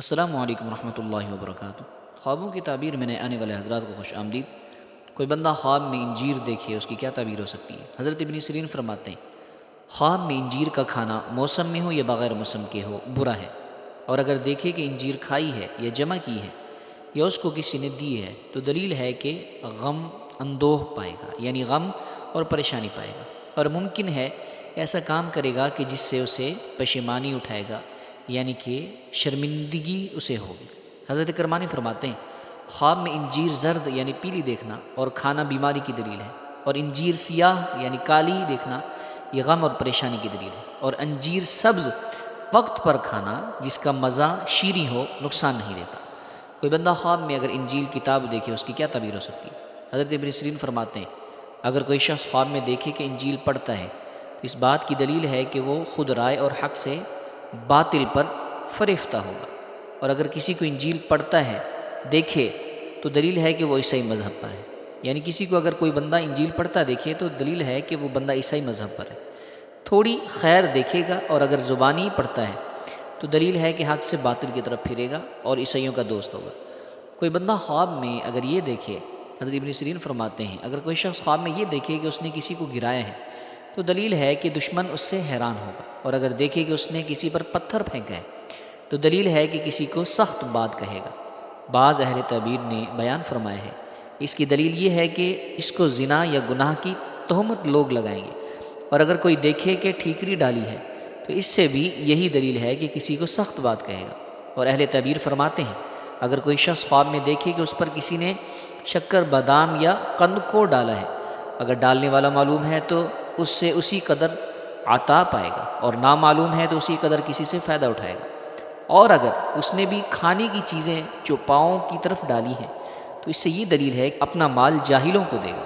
السلام علیکم ورحمۃ اللہ وبرکاتہ۔ خوابوں کی تعبیر میں نئے آنے والے حضرات کو خوش آمدید۔ کوئی بندہ خواب میں انجیر دیکھے، اس کی کیا تعبیر ہو سکتی ہے؟ حضرت ابن سیرین فرماتے ہیں خواب میں انجیر کا کھانا موسم میں ہو یا بغیر موسم کے ہو برا ہے، اور اگر دیکھے کہ انجیر کھائی ہے یا جمع کی ہے یا اس کو کسی نے دی ہے تو دلیل ہے کہ غم اندوہ پائے گا، یعنی غم اور پریشانی پائے گا، اور ممکن ہے ایسا کام کرے گا کہ جس سے اسے پشیمانی اٹھائے گا، یعنی کہ شرمندگی اسے ہوگی۔ حضرت کرمانی فرماتے ہیں خواب میں انجیر زرد یعنی پیلی دیکھنا اور کھانا بیماری کی دلیل ہے، اور انجیر سیاہ یعنی کالی دیکھنا یہ غم اور پریشانی کی دلیل ہے، اور انجیر سبز وقت پر کھانا جس کا مزہ شیریں ہو نقصان نہیں دیتا۔ کوئی بندہ خواب میں اگر انجیل کتاب دیکھے، اس کی کیا تعبیر ہو سکتی ہے؟ حضرت ابن سیرین فرماتے ہیں اگر کوئی شخص خواب میں دیکھے کہ انجیل پڑھتا ہے تو اس بات کی دلیل ہے کہ وہ خود رائے اور حق سے باطل پر فریفتہ ہوگا، اور اگر کسی کو انجیل پڑھتا ہے دیکھے تو دلیل ہے کہ وہ عیسائی مذہب پر ہے، یعنی کسی کو اگر کوئی بندہ انجیل پڑھتا دیکھے تو دلیل ہے کہ وہ بندہ عیسائی مذہب پر ہے۔ تھوڑی خیر دیکھے گا، اور اگر زبانی پڑھتا ہے تو دلیل ہے کہ حق سے باطل کی طرف پھرے گا اور عیسائیوں کا دوست ہوگا۔ کوئی بندہ خواب میں اگر یہ دیکھے، حضرت ابن سیرین فرماتے ہیں اگر کوئی شخص خواب میں یہ دیکھے کہ اس نے کسی کو گرایا ہے تو دلیل ہے کہ دشمن اس سے حیران ہوگا، اور اگر دیکھے کہ اس نے کسی پر پتھر پھینکا ہے تو دلیل ہے کہ کسی کو سخت بات کہے گا۔ بعض اہل تعبیر نے بیان فرمایا ہے اس کی دلیل یہ ہے کہ اس کو زنا یا گناہ کی تہمت لوگ لگائیں گے، اور اگر کوئی دیکھے کہ ٹھیکری ڈالی ہے تو اس سے بھی یہی دلیل ہے کہ کسی کو سخت بات کہے گا۔ اور اہل تعبیر فرماتے ہیں اگر کوئی شخص خواب میں دیکھے کہ اس پر کسی نے شکر بادام یا قند کو ڈالا ہے، اگر ڈالنے والا معلوم ہے تو اس سے اسی قدر عطا پائے گا، اور نامعلوم ہے تو اسی قدر کسی سے فائدہ اٹھائے گا، اور اگر اس نے بھی کھانے کی چیزیں جو پاؤں کی طرف ڈالی ہیں تو اس سے یہ دلیل ہے کہ اپنا مال جاہلوں کو دے گا۔